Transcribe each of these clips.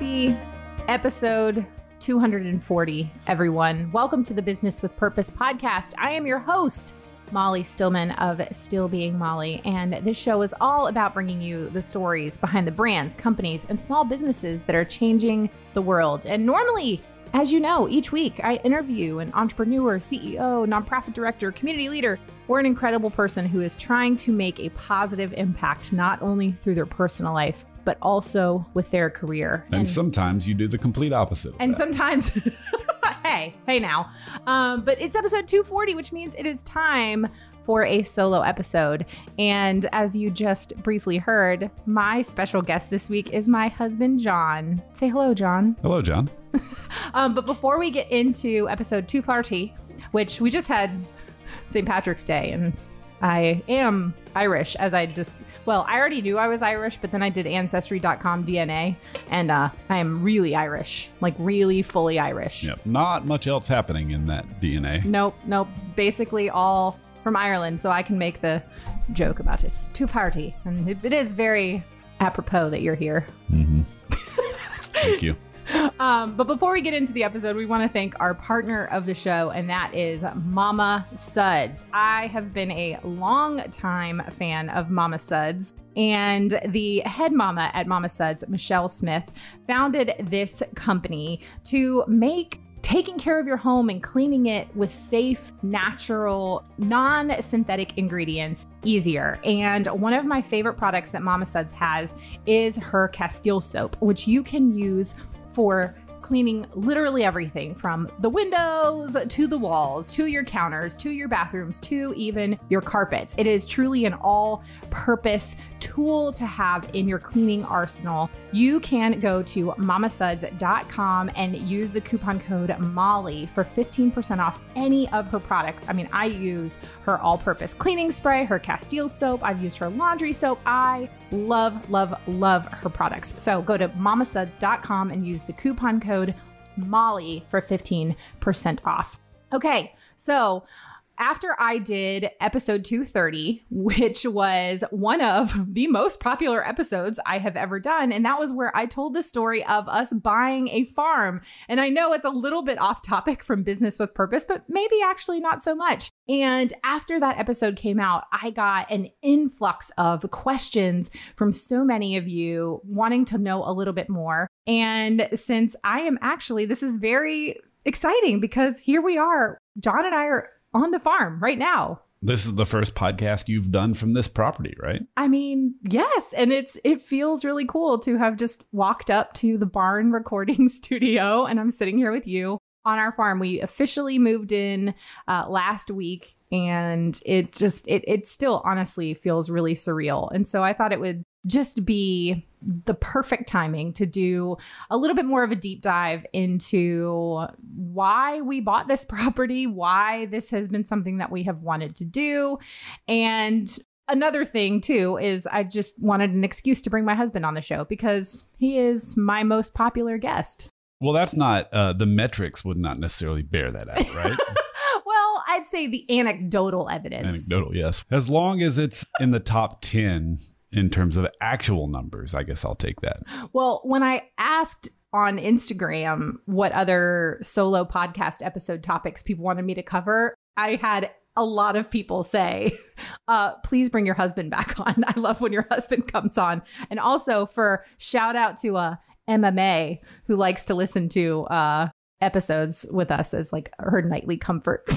Happy episode 240, everyone. Welcome to the Business with Purpose podcast. I am your host, Molly Stillman of Still Being Molly, and this show is all about bringing you the stories behind the brands, companies, and small businesses that are changing the world. And normally, as you know, each week I interview an entrepreneur, CEO, nonprofit director, community leader, or an incredible person who is trying to make a positive impact, not only through their personal life, but also with their career. And sometimes you do the complete opposite. And sometimes, hey now. But it's episode 240, which means it is time for a solo episode. And as you just briefly heard, my special guest this week is my husband, John. Say hello, John. Hello, John. But before we get into episode 240, which we just had St. Patrick's Day, and I am Irish, as I already knew I was Irish, but then I did Ancestry.com DNA, and I am really Irish, like really fully Irish. Yep. Not much else happening in that DNA. Nope. Basically all from Ireland, so I can make the joke about his 240. And it is very apropos that you're here. Mm-hmm. Thank you. But before we get into the episode, we want to thank our partner of the show, and that is Mama Suds. I have been a long time fan of Mama Suds, and the head mama at Mama Suds, Michelle Smith, founded this company to make taking care of your home and cleaning it with safe, natural, non-synthetic ingredients easier. And one of my favorite products that Mama Suds has is her Castile soap, which you can use for cleaning literally everything from the windows to the walls, to your counters, to your bathrooms, to even your carpets. It is truly an all-purpose tool to have in your cleaning arsenal. You can go to mamasuds.com and use the coupon code MOLLY for 15% off any of her products. I mean, I use her all-purpose cleaning spray, her Castile soap. I've used her laundry soap. I love her products. So go to mamasuds.com and use the coupon code MOLLY for 15% off. Okay, so after I did episode 230, which was one of the most popular episodes I have ever done, and that was where I told the story of us buying a farm. And I know it's a little bit off topic from Business with Purpose, but maybe actually not so much. And after that episode came out, I got an influx of questions from so many of you wanting to know a little bit more. And since this is very exciting because here we are, John and I are on the farm right now. This is the first podcast you've done from this property, right? I mean, yes. And it feels really cool to have just walked up to the barn recording studio, and I'm sitting here with you on our farm. We officially moved in last week, and it still honestly feels really surreal. And so I thought it would just be the perfect timing to do a little bit more of a deep dive into why we bought this property, why this has been something that we have wanted to do. And another thing too is I just wanted an excuse to bring my husband on the show because he is my most popular guest. Well, that's not, the metrics would not necessarily bear that out, right? Well, I'd say the anecdotal evidence. Anecdotal, yes. As long as it's in the top 10 in terms of actual numbers, I guess I'll take that. Well, when I asked on Instagram what other solo podcast episode topics people wanted me to cover, I had a lot of people say, please bring your husband back on. I love when your husband comes on. And also for shout out to MMA, who likes to listen to episodes with us as like her nightly comfort.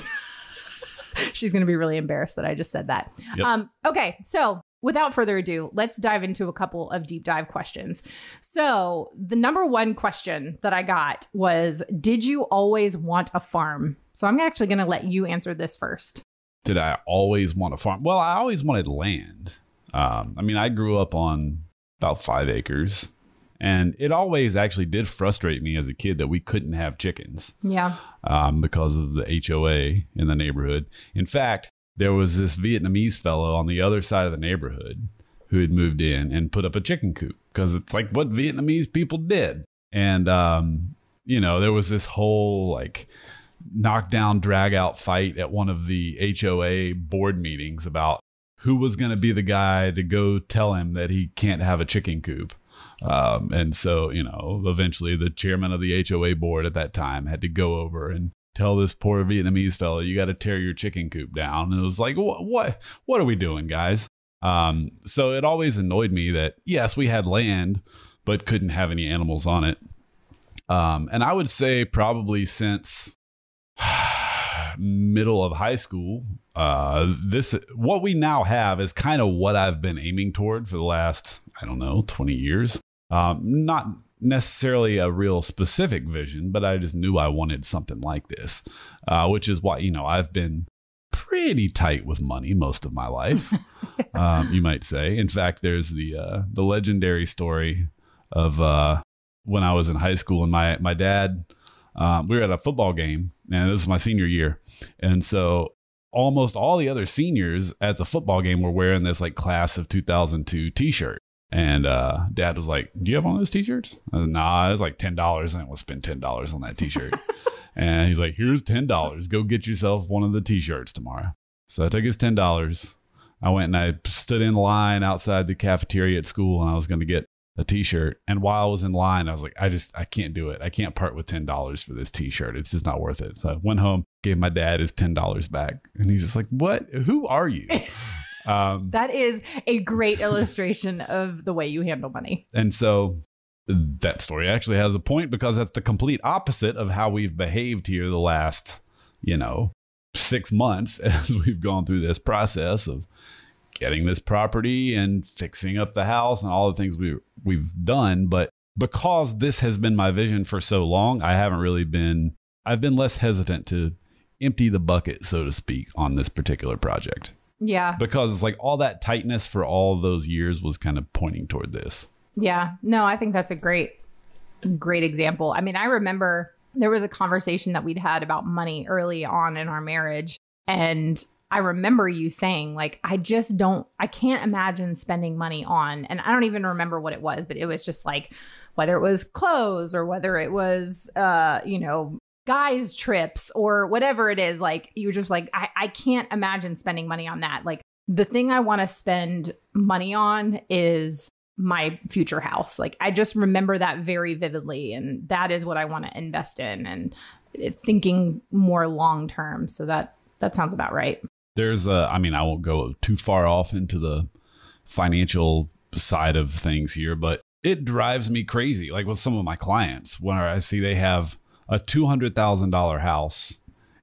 She's going to be really embarrassed that I just said that. Yep. Okay, so without further ado, let's dive into a couple of deep dive questions. So the number one question that I got was, did you always want a farm? So I'm actually going to let you answer this first. Did I always want a farm? Well, I always wanted land. I grew up on about 5 acres. And it always actually did frustrate me as a kid that we couldn't have chickens. Yeah. Because of the HOA in the neighborhood. In fact, there was this Vietnamese fellow on the other side of the neighborhood who had moved in and put up a chicken coop because it's like what Vietnamese people did. And, there was this whole like knockdown, drag out fight at one of the HOA board meetings about who was going to be the guy to go tell him that he can't have a chicken coop. And so, eventually the chairman of the HOA board at that time had to go over and tell this poor Vietnamese fellow, you got to tear your chicken coop down. And it was like, what are we doing, guys? So it always annoyed me that, yes, we had land, but couldn't have any animals on it. And I would say probably since middle of high school, what we now have is kind of what I've been aiming toward for the last, 20 years. Not necessarily a real specific vision, but I just knew I wanted something like this, which is why, I've been pretty tight with money most of my life, you might say. In fact, there's the legendary story of when I was in high school and my dad, we were at a football game, and this was my senior year. And so almost all the other seniors at the football game were wearing this like class of 2002 t-shirt. And Dad was like, do you have one of those t-shirts? Nah, it was like $10. I didn't want to spend $10 on that t-shirt. And he's like, here's $10. Go get yourself one of the t-shirts tomorrow. So I took his $10. I went and I stood in line outside the cafeteria at school, and I was going to get a t-shirt. And while I was in line, I was like, I can't do it. I can't part with $10 for this t-shirt. It's just not worth it. So I went home, gave my dad his $10 back. And he's just like, what? Who are you? That is a great illustration of the way you handle money. And so that story actually has a point, because that's the complete opposite of how we've behaved here the last, 6 months as we've gone through this process of getting this property and fixing up the house and all the things we've done. But because this has been my vision for so long, I've been less hesitant to empty the bucket, so to speak, on this particular project. Yeah. Because it's like all that tightness for all those years was kind of pointing toward this. Yeah. No, I think that's a great example. I mean, I remember there was a conversation that we'd had about money early on in our marriage. And I remember you saying, like, I can't imagine spending money on, and I don't even remember what it was, but it was just like, whether it was clothes or whether it was, guys trips or whatever it is, like, you were just like, I can't imagine spending money on that. Like, the thing I want to spend money on is my future house. Like, I just remember that very vividly. And that is what I want to invest in, and thinking more long term. So that sounds about right. There's I won't go too far off into the financial side of things here, but it drives me crazy. Like with some of my clients, when I see they have a $200,000 house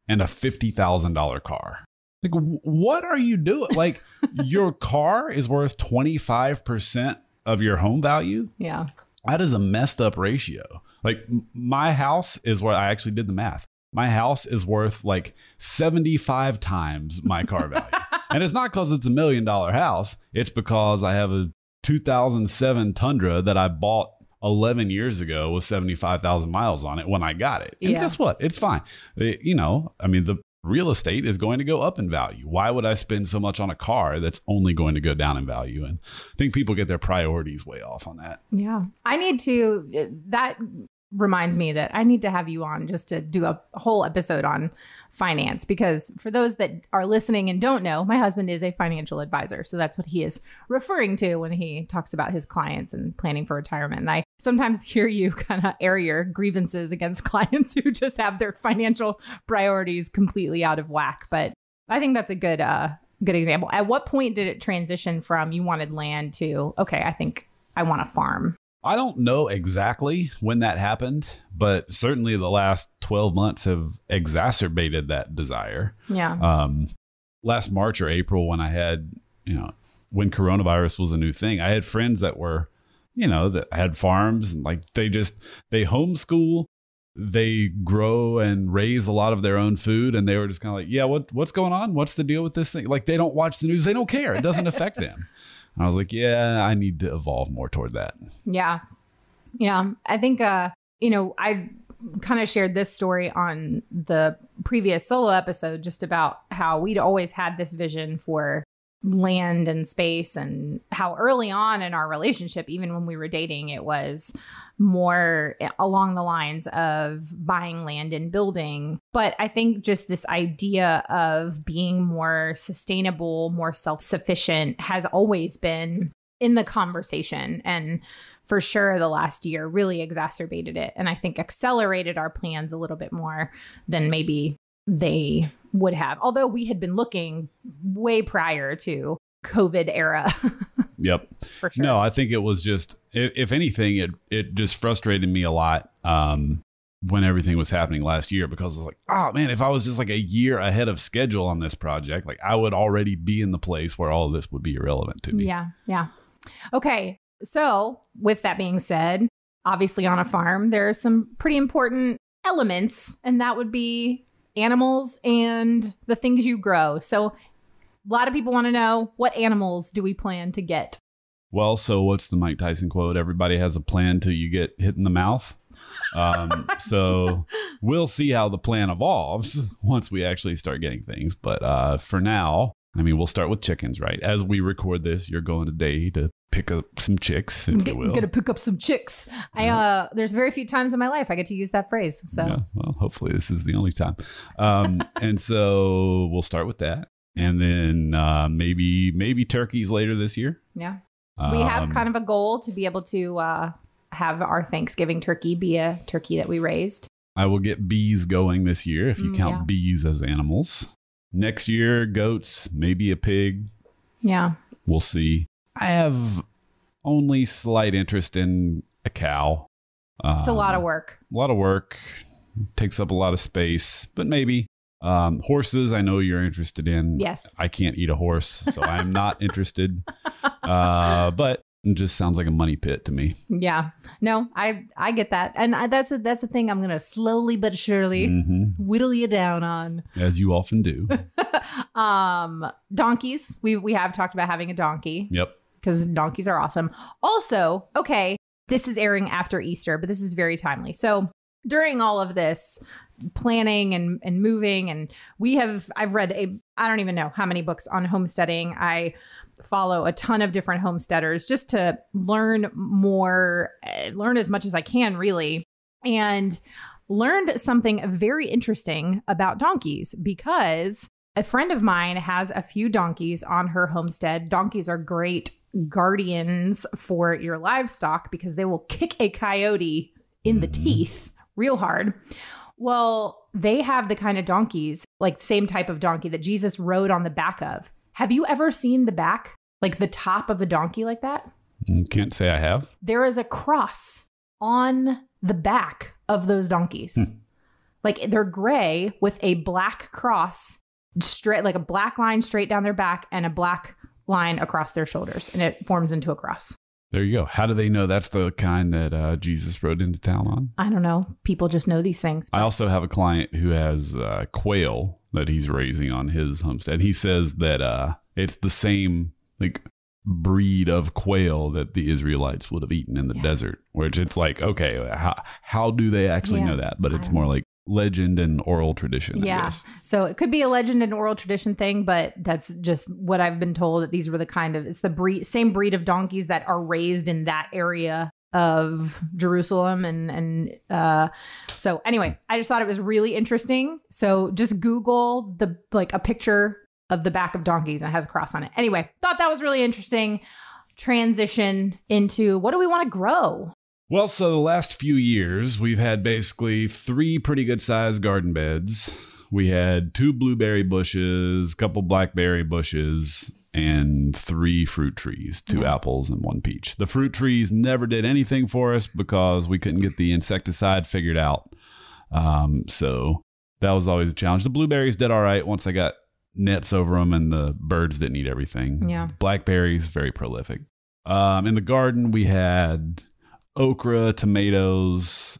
and a $50,000 car. Like, what are you doing? Like, your car is worth 25% of your home value. Yeah. That is a messed up ratio. Like, my house is where I actually did the math. My house is worth like 75 times my car value. And it's not because it's $1 million house. It's because I have a 2007 Tundra that I bought 11 years ago with 75,000 miles on it when I got it. And guess what? It's fine. The real estate is going to go up in value. Why would I spend so much on a car that's only going to go down in value? And I think people get their priorities way off on that. Yeah. That reminds me that I need to have you on just to do a whole episode on finance, because for those that are listening and don't know, my husband is a financial advisor. So that's what he is referring to when he talks about his clients and planning for retirement. And I sometimes hear you kind of air your grievances against clients who just have their financial priorities completely out of whack. But I think that's a good example. At what point did it transition from you wanted land to, okay, I think I want a farm? I don't know exactly when that happened, but certainly the last 12 months have exacerbated that desire. Yeah. Last March or April, when I had, when coronavirus was a new thing, I had friends that were, that had farms, and like they homeschool, they grow and raise a lot of their own food. And they were just kind of like, yeah, what's going on? What's the deal with this thing? Like, they don't watch the news. They don't care. It doesn't affect them. I was like, yeah, I need to evolve more toward that. Yeah. Yeah. I think, I kind of shared this story on the previous solo episode, just about how we'd always had this vision for land and space, and how early on in our relationship, even when we were dating, it was more along the lines of buying land and building. But I think just this idea of being more sustainable, more self-sufficient has always been in the conversation. And for sure the last year really exacerbated it. And I think accelerated our plans a little bit more than maybe they would have. Although we had been looking way prior to COVID era. Yep. For sure. No, I think it was just, if anything, it just frustrated me a lot when everything was happening last year, because I was like, oh man, if I was just like a year ahead of schedule on this project, like I would already be in the place where all of this would be irrelevant to me. Yeah. Yeah. Okay. So with that being said, obviously on a farm, there are some pretty important elements, and that would be animals and the things you grow. So a lot of people want to know, what animals do we plan to get? Well, so what's the Mike Tyson quote? Everybody has a plan till you get hit in the mouth. So we'll see how the plan evolves once we actually start getting things. But for now, I mean, we'll start with chickens, right? As we record this, you're going today to pick up some chicks, if you will. I'm going to pick up some chicks. Yeah. There's very few times in my life I get to use that phrase. So yeah, well, hopefully this is the only time. And so we'll start with that. And then maybe turkeys later this year. Yeah. We have kind of a goal to be able to have our Thanksgiving turkey be a turkey that we raised. I will get bees going this year, if you count bees as animals. Next year, goats, maybe a pig. Yeah. We'll see. I have only slight interest in a cow. It's a lot of work. A lot of work. Takes up a lot of space, but maybe. Horses, I know you're interested in. Yes. I can't eat a horse, so I'm not interested. But it just sounds like a money pit to me. Yeah. No, I get that. And that's a thing I'm going to slowly but surely whittle you down on. As you often do. Donkeys. We have talked about having a donkey. Yep. Because donkeys are awesome. Also, okay, this is airing after Easter, but this is very timely. So during all of this planning and moving, and I've read I don't even know how many books on homesteading. I follow a ton of different homesteaders just to learn more, learn as much as I can, really. And learned something very interesting about donkeys, because a friend of mine has a few donkeys on her homestead. Donkeys are great guardians for your livestock because they will kick a coyote in the teeth real hard. Well, they have the kind of donkeys, like same type of donkey that Jesus rode on the back of. Have you ever seen the back, like the top of a donkey like that? Can't say I have. There is a cross on the back of those donkeys. Like they're gray with a black cross, straight, like a black line straight down their back and a black line across their shoulders. And it forms into a cross. There you go. How do they know that's the kind that Jesus rode into town on? I don't know. People just know these things. I also have a client who has quail that he's raising on his homestead. He says that it's the same like breed of quail that the Israelites would have eaten in the desert, which it's like, okay, how do they actually know that? But it's more like legend and oral tradition, I guess. So it could be a legend and oral tradition thing, but that's just what I've been told, that these were the kind of, it's the same breed of donkeys that are raised in that area of Jerusalem. And so anyway, I just thought it was really interesting. So just Google a picture of the back of donkeys and it has a cross on it. Anyway, thought that was really interesting. Transition into, what do we want to grow? Well, so the last few years, we've had basically 3 pretty good sized garden beds. We had 2 blueberry bushes, a couple blackberry bushes, and 3 fruit trees, 2 apples and 1 peach. The fruit trees never did anything for us because we couldn't get the insecticide figured out. So that was always a challenge. The blueberries did all right once I got nets over them and the birds didn't eat everything. Yeah. Blackberries, very prolific. In the garden, we had okra, tomatoes,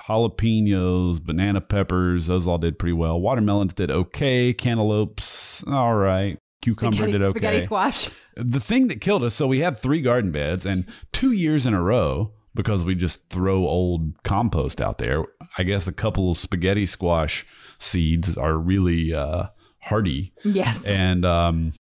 jalapenos, banana peppers. Those all did pretty well. Watermelons did okay. Cantaloupes, all right. Cucumber did okay. Spaghetti squash. The thing that killed us, so we had 3 garden beds, and 2 years in a row, because we just throw old compost out there, I guess a couple of spaghetti squash seeds are really hardy. Yes. And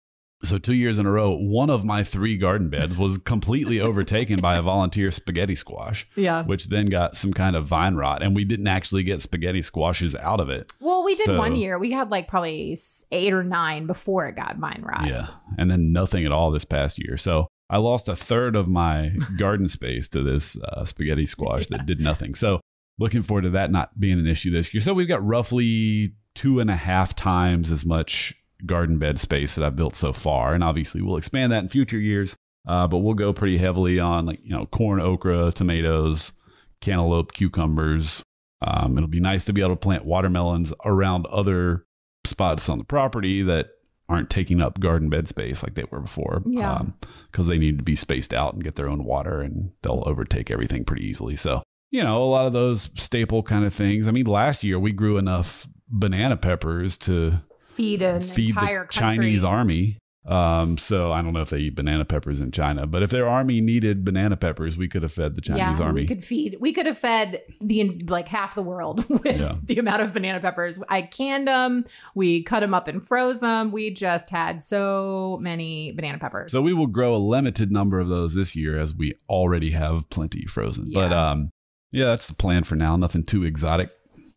so 2 years in a row, one of my 3 garden beds was completely overtaken by a volunteer spaghetti squash, which then got some kind of vine rot, and we didn't actually get spaghetti squashes out of it. Well, we did one year. We had like probably 8 or 9 before it got vine rot. Yeah, and then nothing at all this past year. So I lost a third of my garden space to this spaghetti squash that did nothing. So looking forward to that not being an issue this year. So we've got roughly 2.5 times as much garden bed space that I've built so far. And obviously we'll expand that in future years. But we'll go pretty heavily on like, corn, okra, tomatoes, cantaloupe, cucumbers. It'll be nice to be able to plant watermelons around other spots on the property that aren't taking up garden bed space like they were before. Yeah. Because they need to be spaced out and get their own water, and they'll overtake everything pretty easily. So, a lot of those staple kind of things. I mean, last year we grew enough banana peppers to feed entire the Chinese army. So I don't know if they eat banana peppers in China, but if their army needed banana peppers, we could have fed the Chinese army. We could have fed half the world with the amount of banana peppers. I canned them. We cut them up and froze them. We just had so many banana peppers. So we will grow a limited number of those this year, as we already have plenty frozen. Yeah. But, that's the plan for now. Nothing too exotic.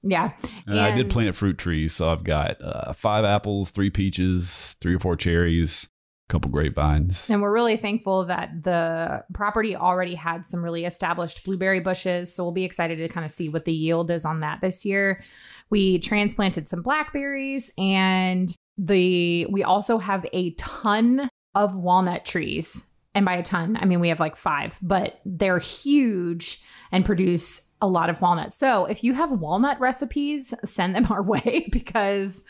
Yeah. And I did plant fruit trees. So I've got 5 apples, 3 peaches, 3 or 4 cherries, a couple grapevines. And we're really thankful that the property already had some really established blueberry bushes. So we'll be excited to kind of see what the yield is on that this year. We transplanted some blackberries, and we also have a ton of walnut trees. And by a ton, I mean, we have like 5, but they're huge and produce a lot of walnuts. So if you have walnut recipes, send them our way, because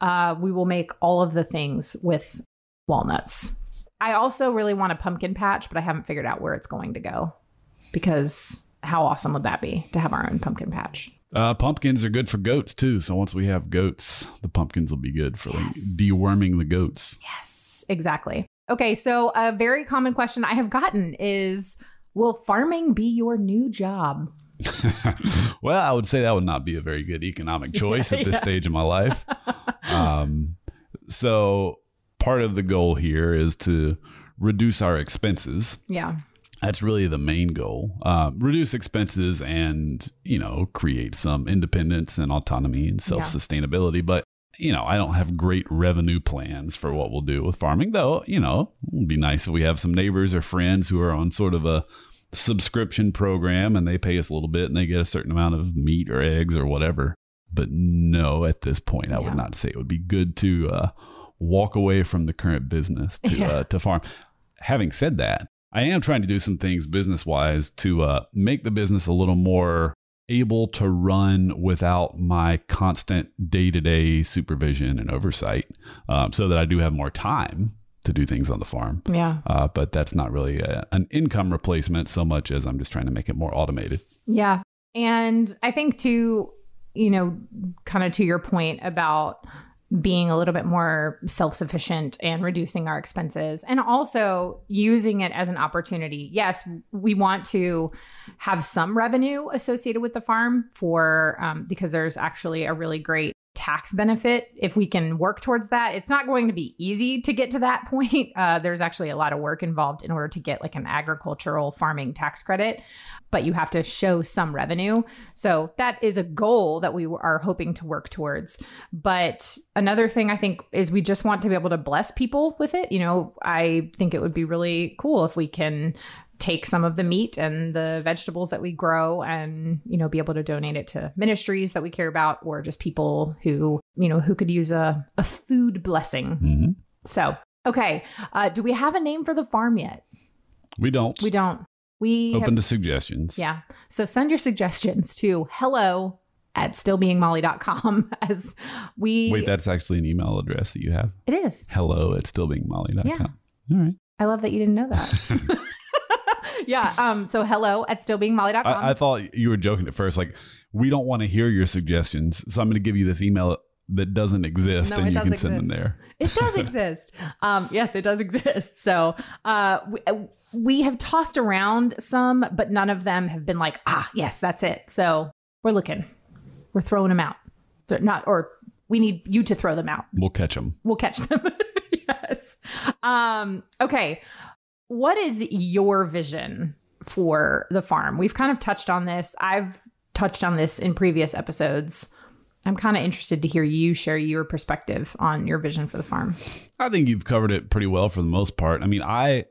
we will make all of the things with walnuts. I also really want a pumpkin patch, but I haven't figured out where it's going to go, because how awesome would that be to have our own pumpkin patch? Pumpkins are good for goats too. So once we have goats, the pumpkins will be good for deworming the goats. Yes, exactly. Okay, so a very common question I have gotten is, will farming be your new job? Well, I would say that would not be a very good economic choice at this stage of my life. So part of the goal here is to reduce our expenses. Yeah. That's really the main goal. Reduce expenses and, create some independence and autonomy and self-sustainability. But, I don't have great revenue plans for what we'll do with farming, though, it would be nice if we have some neighbors or friends who are on sort of a subscription program and they pay us a little bit and they get a certain amount of meat or eggs or whatever. But no, at this point, I would not say it would be good to walk away from the current business to farm. Having said that, I am trying to do some things business-wise to make the business a little more able to run without my constant day-to-day supervision and oversight, so that I do have more time to do things on the farm. Yeah. But that's not really an income replacement so much as I'm just trying to make it more automated. Yeah. And I think too, kind of to your point about being a little bit more self-sufficient and reducing our expenses, and also using it as an opportunity. Yes, we want to have some revenue associated with the farm because there's actually a really great tax benefit if we can work towards that. It's not going to be easy to get to that point. There's actually a lot of work involved in order to get like an agricultural farming tax credit, but you have to show some revenue. So that is a goal that we are hoping to work towards. But another thing I think is we just want to be able to bless people with it. I think it would be really cool if we can take some of the meat and the vegetables that we grow and, be able to donate it to ministries that we care about, or just people who could use a food blessing. Mm-hmm. So, okay. Do we have a name for the farm yet? We don't. We open to suggestions. Yeah. So send your suggestions to hello@stillbeingmolly.com as we... Wait, that's actually an email address that you have? It is. hello@stillbeingmolly.com. Yeah. All right. I love that you didn't know that. Yeah. So hello@stillbeingmolly.com. I thought you were joking at first. Like, we don't want to hear your suggestions, so I'm going to give you this email that doesn't exist, and you can send them there. It does exist. Yes, it does exist. So we have tossed around some, but none of them have been like, yes, that's it. So we're looking. We're throwing them out. We need you to throw them out. We'll catch them. We'll catch them. Yes. Okay. What is your vision for the farm? We've kind of touched on this. I've touched on this in previous episodes. I'm kind of interested to hear you share your perspective on your vision for the farm. I think you've covered it pretty well for the most part. I mean,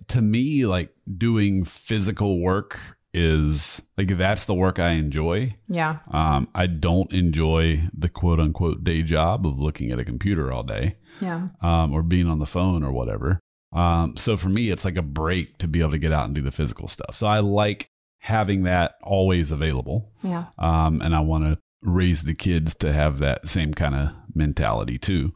to me, like doing physical work is like, that's the work I enjoy. Yeah. I don't enjoy the quote unquote day job of looking at a computer all day. Yeah. Or being on the phone or whatever. So for me, it's like a break to be able to get out and do the physical stuff. So I like having that always available. Yeah. And I want to raise the kids to have that same kind of mentality too.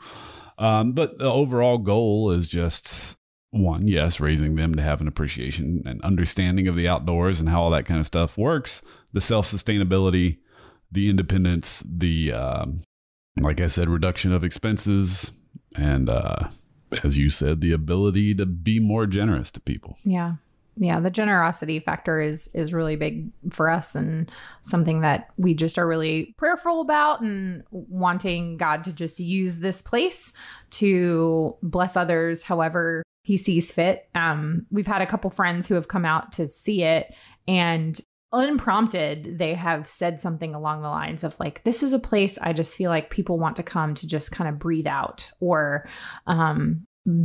But the overall goal is just one, yes, raising them to have an appreciation and understanding of the outdoors and how all that kind of stuff works. The self-sustainability, the independence, the, like I said, reduction of expenses, and as you said, the ability to be more generous to people. Yeah. Yeah. The generosity factor is really big for us, and something that we just are really prayerful about, and wanting God to just use this place to bless others however he sees fit. We've had a couple friends who have come out to see it, and unprompted, they have said something along the lines of like, this is a place I just feel like people want to come to just kind of breathe out, or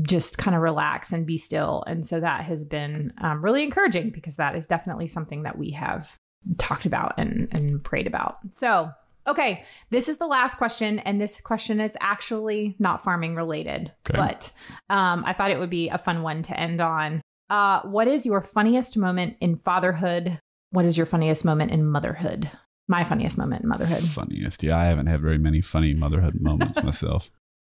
just kind of relax and be still. And so that has been really encouraging, because that is definitely something that we have talked about and prayed about. So, okay, this is the last question. And this question is actually not farming related, but I thought it would be a fun one to end on. What is your funniest moment in fatherhood? What is your funniest moment in motherhood? My funniest moment in motherhood. Funniest. Yeah, I haven't had very many funny motherhood moments myself.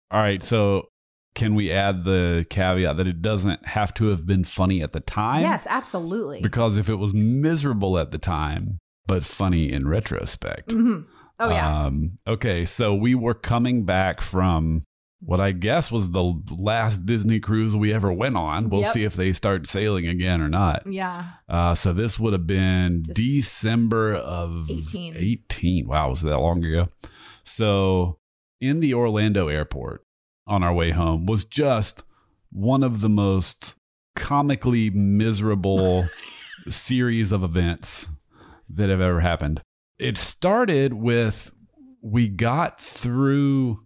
All right. So can we add the caveat that it doesn't have to have been funny at the time? Yes, absolutely. Because if it was miserable at the time, but funny in retrospect. Mm-hmm. Oh, yeah. Okay. So we were coming back from what I guess was the last Disney cruise we ever went on. We'll see if they start sailing again or not. Yeah. So this would have been December of 18. Wow, was that long ago? So in the Orlando airport on our way home was just one of the most comically miserable series of events that have ever happened. It started with, we got through,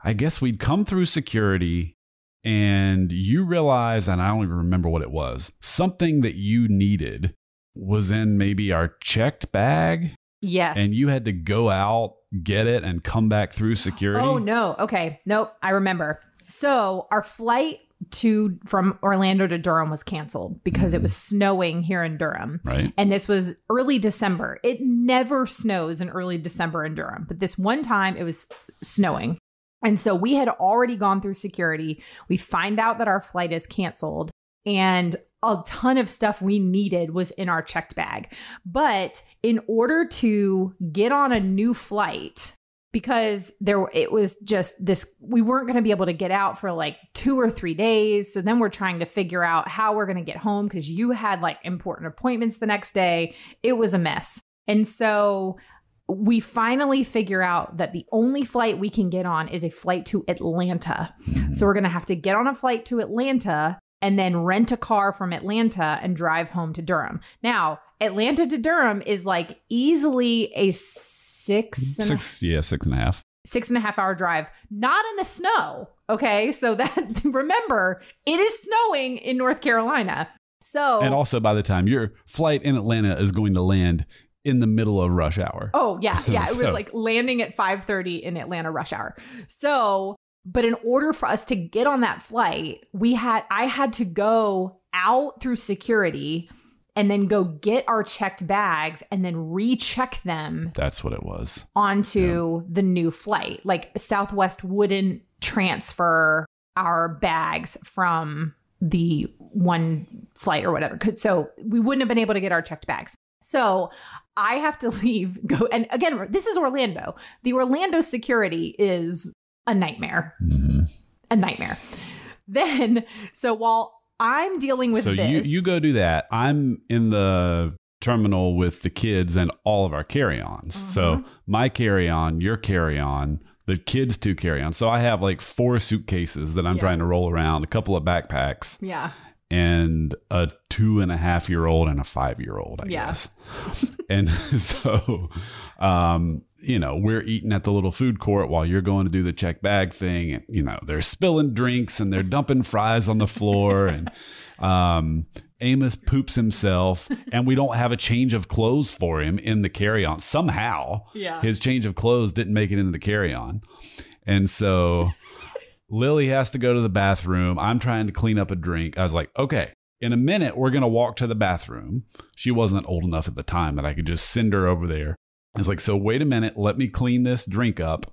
I guess we'd come through security, and you realize, and I don't even remember what it was, something that you needed was in maybe our checked bag. Yes. And you had to go out, get it, and come back through security. Oh, no. Okay. Nope. I remember. So our flight from Orlando to Durham was canceled because it was snowing here in Durham. Right. And this was early December. It never snows in early December in Durham, but this one time it was snowing. And so we had already gone through security. We find out that our flight is canceled, and a ton of stuff we needed was in our checked bag. But in order to get on a new flight, because it was just this, we weren't going to be able to get out for like 2 or 3 days. So then we're trying to figure out how we're going to get home, because you had like important appointments the next day. It was a mess. And so we finally figure out that the only flight we can get on is a flight to Atlanta. So we're going to have to get on a flight to Atlanta and then rent a car from Atlanta and drive home to Durham. Now, Atlanta to Durham is like easily a 6.5 hour drive, not in the snow. Okay. So that, remember, it is snowing in North Carolina. So, and also by the time your flight in Atlanta is going to land in the middle of rush hour. Oh, yeah. Yeah. It was like landing at 5:30 in Atlanta rush hour. So, but in order for us to get on that flight, I had to go out through security and then go get our checked bags and then recheck them. That's what it was. Onto the new flight. Like Southwest wouldn't transfer our bags from the one flight or whatever. So we wouldn't have been able to get our checked bags. So I have to go. And again, this is Orlando. The Orlando security is a nightmare. Mm-hmm. A nightmare. Then, so while I'm dealing with this. You go do that. I'm in the terminal with the kids and all of our carry-ons. Mm-hmm. So my carry-on, your carry-on, the kids' 2 carry-ons. So I have like 4 suitcases that I'm trying to roll around, a couple of backpacks. Yeah. And a 2.5-year-old and a 5-year-old, I guess. And so we're eating at the little food court while you're going to do the check bag thing. And, they're spilling drinks and they're dumping fries on the floor. And Amos poops himself and we don't have a change of clothes for him in the carry-on. Somehow his change of clothes didn't make it into the carry-on. And so Lily has to go to the bathroom. I'm trying to clean up a drink. I was like, okay, in a minute, we're going to walk to the bathroom. She wasn't old enough at the time that I could just send her over there. I was like, so wait a minute, let me clean this drink up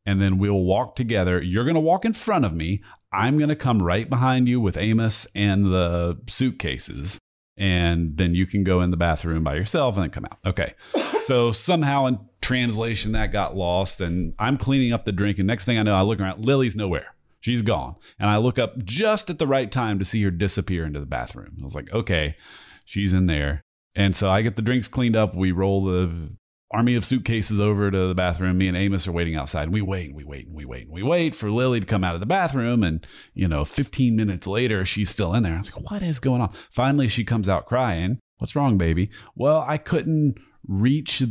and then we'll walk together. You're going to walk in front of me. I'm going to come right behind you with Amos and the suitcases. And then you can go in the bathroom by yourself and then come out. Okay. So somehow in translation, that got lost and I'm cleaning up the drink. And next thing I know, I look around, Lily's nowhere. She's gone. And I look up just at the right time to see her disappear into the bathroom. I was like, okay, she's in there. And so I get the drinks cleaned up. We roll the army of suitcases over to the bathroom. Me and Amos are waiting outside. And we wait for Lily to come out of the bathroom. And, 15 minutes later, she's still in there. I was like, what is going on? Finally, she comes out crying. What's wrong, baby? Well, I couldn't reach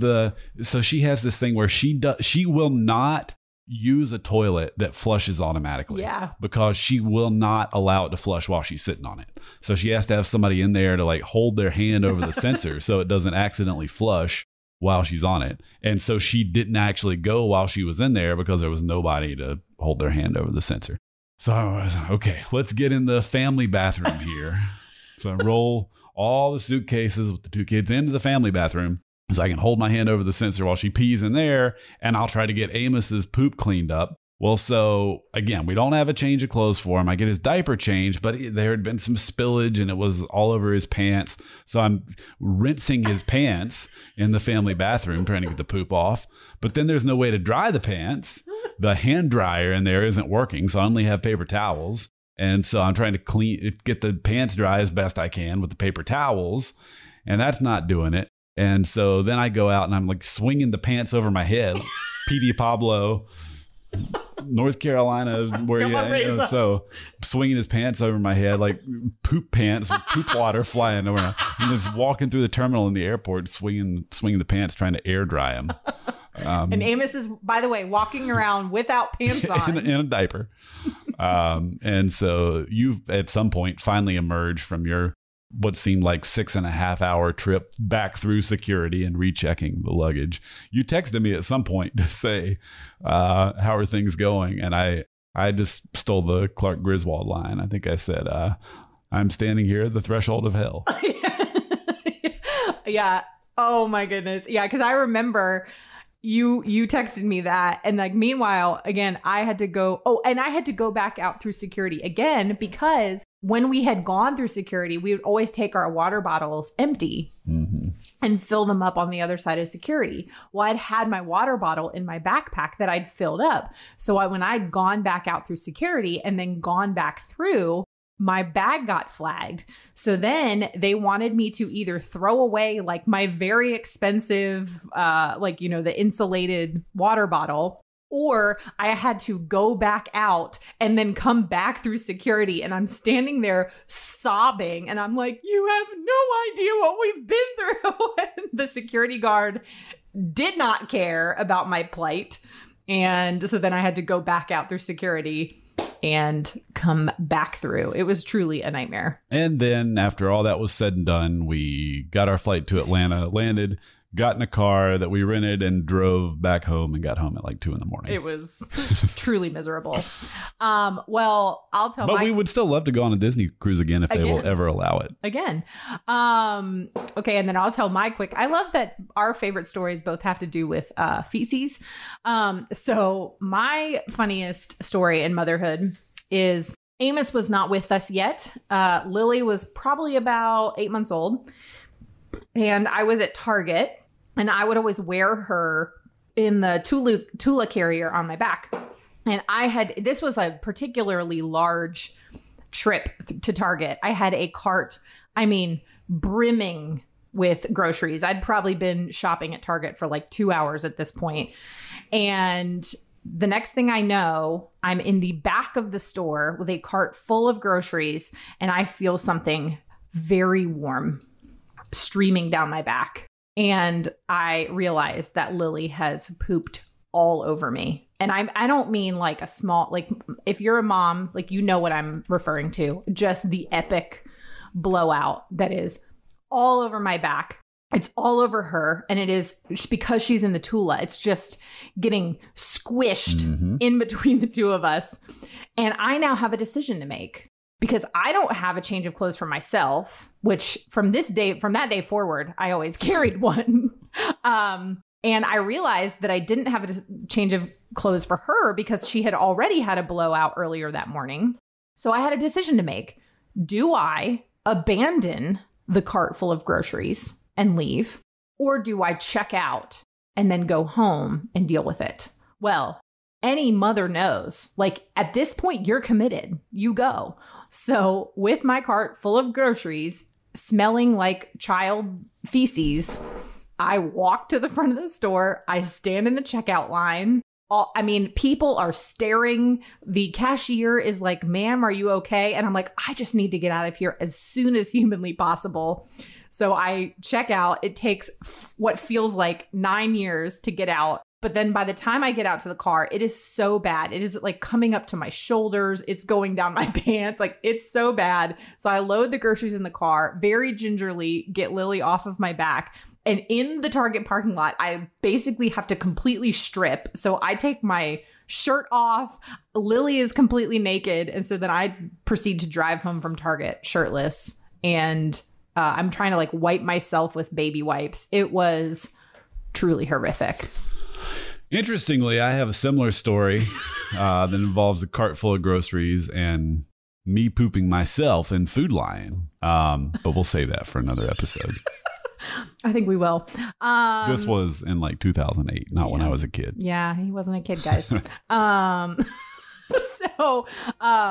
so she has this thing where she will not use a toilet that flushes automatically. Yeah. Because she will not allow it to flush while she's sitting on it. So she has to have somebody in there to hold their hand over the sensor so it doesn't accidentally flush while she's on it. And so she didn't actually go while she was in there because there was nobody to hold their hand over the sensor. So I was like, okay, let's get in the family bathroom here. So I roll all the suitcases with the two kids into the family bathroom so I can hold my hand over the sensor while she pees in there, and I'll try to get Amos's poop cleaned up. Well, so again, we don't have a change of clothes for him. I get his diaper changed, but there had been some spillage and it was all over his pants. So I'm rinsing his pants in the family bathroom, trying to get the poop off. But then there's no way to dry the pants. The hand dryer in there isn't working, so I only have paper towels. And so I'm trying to get the pants dry as best I can with the paper towels, and that's not doing it. And so then I go out and I'm swinging the pants over my head, PD Pablo, North Carolina, where so swinging his pants over my head like poop pants with poop water flying around, and just walking through the terminal in the airport, swinging the pants, trying to air dry them. And Amos is, by the way, walking around without pants on in a diaper. And so you've at some point finally emerged from your what seemed like 6.5 hour trip back through security and rechecking the luggage. You texted me at some point to say, how are things going? And I just stole the Clark Griswold line. I think I said, I'm standing here at the threshold of hell. Yeah. Oh my goodness. Yeah. Cause I remember you texted me that. And meanwhile, again, I had to go. Oh, and I had to go back out through security again, because when we had gone through security, we would always take our water bottles empty and fill them up on the other side of security. Well, I'd had my water bottle in my backpack that I'd filled up. So when I'd gone back out through security and then gone back through, my bag got flagged. So then they wanted me to either throw away my very expensive, the insulated water bottle, or I had to go back out and then come back through security. And I'm standing there sobbing. And I'm like, you have no idea what we've been through. And the security guard did not care about my plight. And so then I had to go back out through security and come back through. It was truly a nightmare. And then after all that was said and done, we got our flight to Atlanta, landed, got in a car that we rented and drove back home, and got home at 2 a.m. It was truly miserable. Well, I'll tell. But we would still love to go on a Disney cruise again if they will ever allow it. Again. Okay, and then I'll tell my quick. I love that our favorite stories both have to do with feces. So my funniest story in motherhood is Amos was not with us yet. Lily was probably about 8 months old. And I was at Target, and I would always wear her in the Tula carrier on my back. And this was a particularly large trip to Target. I had a cart, brimming with groceries. I'd probably been shopping at Target for 2 hours at this point. And the next thing I know, I'm in the back of the store with a cart full of groceries, and I feel something very warm streaming down my back. And I realized that Lily has pooped all over me. And I don't mean like a small, like if you're a mom, like you know what I'm referring to, just the epic blowout that is all over my back. It's all over her. And it is because she's in the Tula. It's just getting squished in between the two of us. And I now have a decision to make because I don't have a change of clothes for myself, which from that day forward, I always carried one. And I realized that I didn't have a change of clothes for her because she had already had a blowout earlier that morning. So I had a decision to make. Do I abandon the cart full of groceries and leave? Or do I check out and then go home and deal with it? Well, any mother knows, like at this point, you're committed. You go. So with my cart full of groceries, smelling like child feces, I walk to the front of the store. I stand in the checkout line. People are staring. The cashier is like, ma'am, are you okay? And I'm like, I just need to get out of here as soon as humanly possible. So I check out. It takes what feels like 9 years to get out. But then by the time I get out to the car, it is so bad. It is like coming up to my shoulders. It's going down my pants. Like it's so bad. So I load the groceries in the car, very gingerly get Lily off of my back. And in the Target parking lot, I basically have to completely strip. So I take my shirt off. Lily is completely naked. And so then I proceed to drive home from Target shirtless. And I'm trying to like wipe myself with baby wipes. It was truly horrific. Interestingly, I have a similar story that involves a cart full of groceries and me pooping myself in Food Lion. But we'll save that for another episode. I think we will. This was in like 2008, not when I was a kid. Yeah, he wasn't a kid, guys. So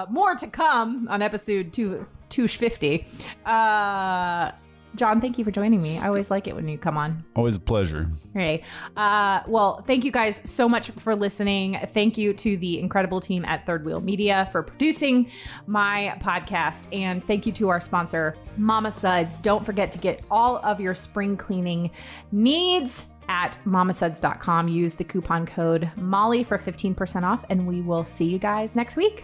more to come on episode 250. John, thank you for joining me. I always like it when you come on. Always a pleasure. Hey, well, thank you guys so much for listening. Thank you to the incredible team at Third Wheel Media for producing my podcast. And thank you to our sponsor, Mama Suds. Don't forget to get all of your spring cleaning needs at mamasuds.com. Use the coupon code Molly for 15% off, and we will see you guys next week.